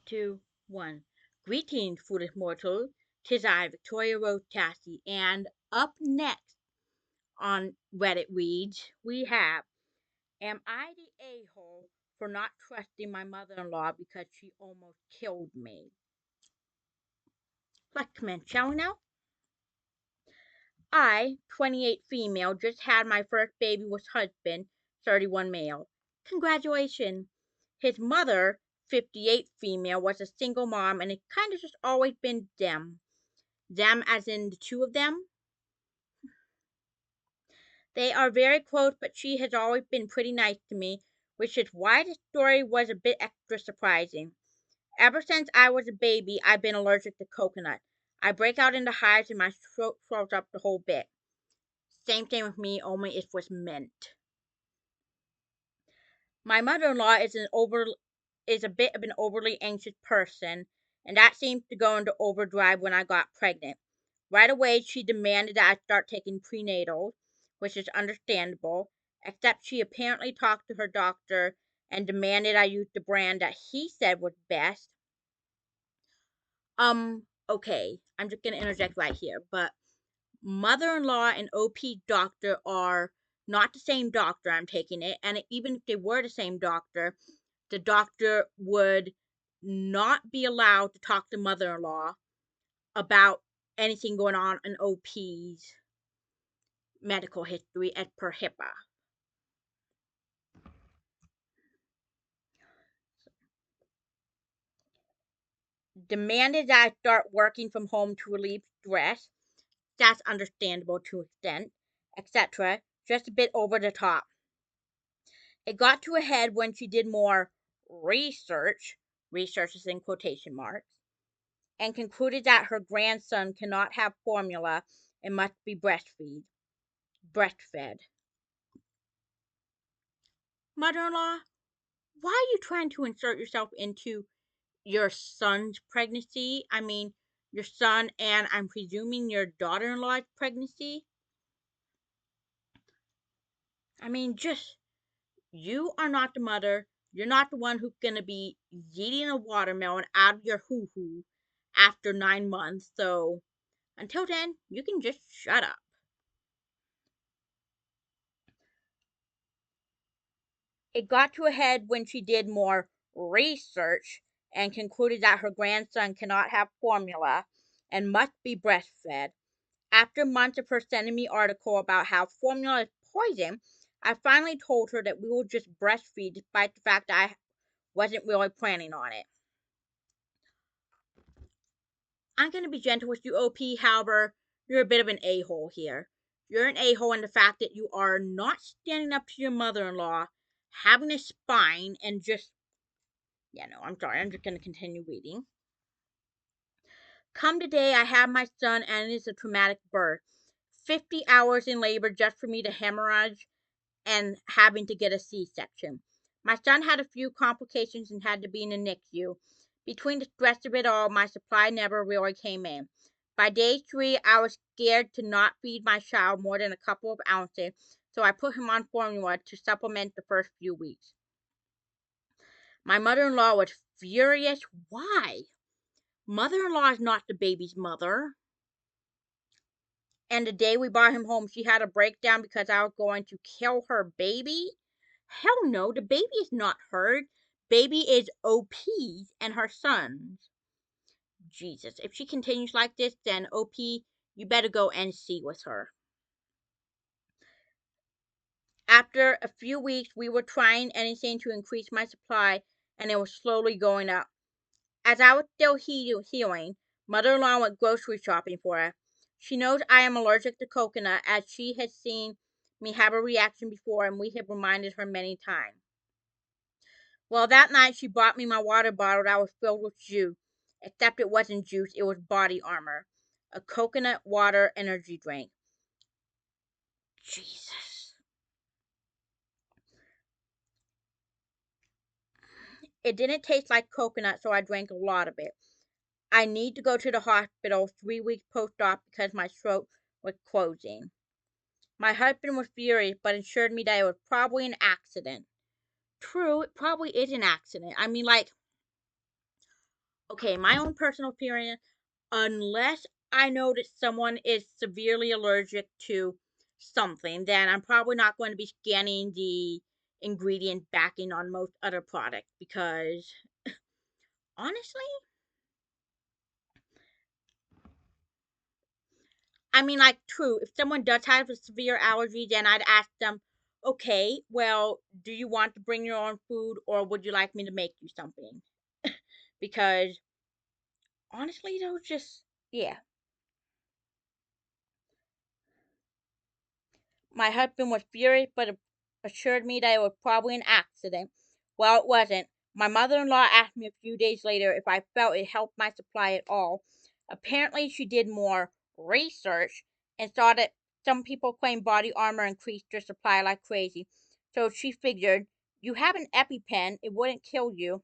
2, 1. Greetings, foolish mortal. 'Tis I, Viktorya Roze Tassi, and up next on Reddit Reads, we have Am I the a-hole for not trusting my mother-in-law because she almost killed me? Let's commence, shall we now? I, 28 female, just had my first baby with husband, 31 male. Congratulations. His mother, 58 female, was a single mom, and it kind of just always been them. Them as in the two of them. They are very close, but she has always been pretty nice to me, which is why the story was a bit extra surprising. Ever since I was a baby, I've been allergic to coconut. I break out into hives and my throat swells up the whole bit. Same thing with me, only it was mint. My mother-in-law is a bit of an overly anxious person, and that seems to go into overdrive when I got pregnant. Right away, she demanded that I start taking prenatals, which is understandable, except she apparently talked to her doctor and demanded I use the brand that he said was best. Okay, I'm just gonna interject right here, but mother-in-law and OP doctor are not the same doctor. I'm taking it, and even if they were the same doctor, the doctor would not be allowed to talk to mother-in-law about anything going on in OP's medical history as per HIPAA. Demanded that I start working from home to relieve stress. That's understandable to an extent, etc. Just a bit over the top. It got to a head when she did more research is in quotation marks, and concluded that her grandson cannot have formula and must be breastfed. Mother-in-law, why are you trying to insert yourself into your son's pregnancy? I mean, your son and I'm presuming your daughter-in-law's pregnancy? I mean, just, you are not the mother. You're not the one who's gonna be eating a watermelon out of your hoo-hoo after 9 months, so until then, you can just shut up. It got to a head when she did more research and concluded that her grandson cannot have formula and must be breastfed. After months of her sending me articles about how formula is poison, I finally told her that we will just breastfeed despite the fact that I wasn't really planning on it. I'm going to be gentle with you, OP, however, you're a bit of an a-hole here. You're an a-hole in the fact that you are not standing up to your mother-in-law, having a spine, and just... Yeah, no, I'm sorry, I'm just going to continue reading. Come today, I have my son, and it is a traumatic birth. 50 hours in labor just for me to hemorrhage and having to get a C-section. My son had a few complications and had to be in the NICU. Between the stress of it all, my supply never really came in. By day 3, I was scared to not feed my child more than a couple of ounces, so I put him on formula to supplement the first few weeks. My mother-in-law was furious. Why? Mother-in-law is not the baby's mother. And the day we brought him home, she had a breakdown because I was going to kill her baby. Hell no, the baby is not hers. Baby is OP's and her son's. Jesus, if she continues like this, then OP, you better go NC with her. After a few weeks, we were trying anything to increase my supply, and it was slowly going up. As I was still healing, mother-in-law went grocery shopping for her. She knows I am allergic to coconut, as she has seen me have a reaction before, and we have reminded her many times. Well, that night she brought me my water bottle that was filled with juice, except it wasn't juice, it was body armor, a coconut water energy drink. Jesus. It didn't taste like coconut, so I drank a lot of it. I need to go to the hospital 3 weeks post-op because my throat was closing. My husband was furious, but assured me that it was probably an accident. True, it probably is an accident. I mean, like, Okay, my own personal opinion, unless I know that someone is severely allergic to something, then I'm probably not going to be scanning the ingredient backing on most other products because honestly, I mean, like, true, if someone does have a severe allergy, then I'd ask them, okay, well, do you want to bring your own food or would you like me to make you something? Because honestly, though, just, yeah. My husband was furious but assured me that it was probably an accident. Well, it wasn't. My mother in law asked me a few days later if I felt it helped my supply at all. Apparently, she did more research and saw that some people claim body armor increased their supply like crazy. So she figured, you have an EpiPen, it wouldn't kill you.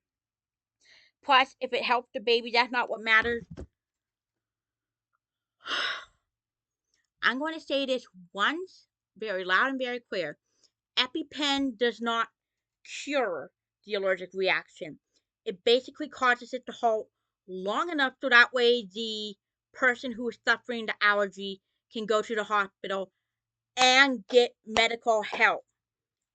Plus, if it helps the baby, that's not what matters. I'm going to say this once, very loud and very clear. EpiPen does not cure the allergic reaction. It basically causes it to halt long enough so that way the person who is suffering the allergy can go to the hospital and get medical help.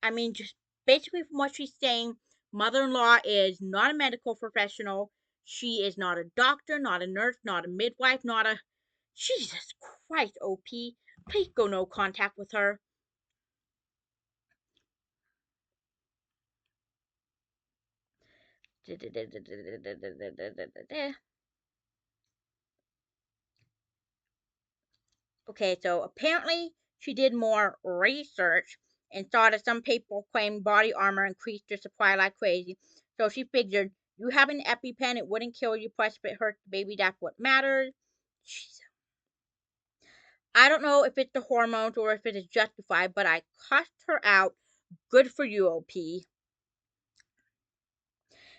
I mean, just basically from what she's saying, mother in law is not a medical professional. She is not a doctor, not a nurse, not a midwife, not a. Jesus Christ, OP. Please go no contact with her. Okay, so apparently she did more research and saw that some people claim body armor increased their supply like crazy. So she figured, you have an EpiPen, it wouldn't kill you, plus if it hurts the baby, that's what matters. Jeez. I don't know if it's the hormones or if it is justified, but I cussed her out. Good for you, OP.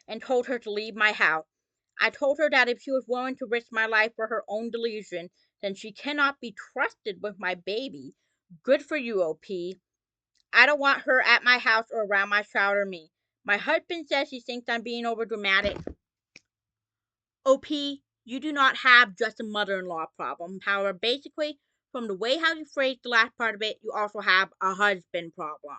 And told her to leave my house. I told her that if she was willing to risk my life for her own delusion, then she cannot be trusted with my baby. Good for you, OP. I don't want her at my house or around my child or me. My husband says he thinks I'm being overdramatic. OP, you do not have just a mother-in-law problem. However, basically, from the way how you phrased the last part of it, you also have a husband problem.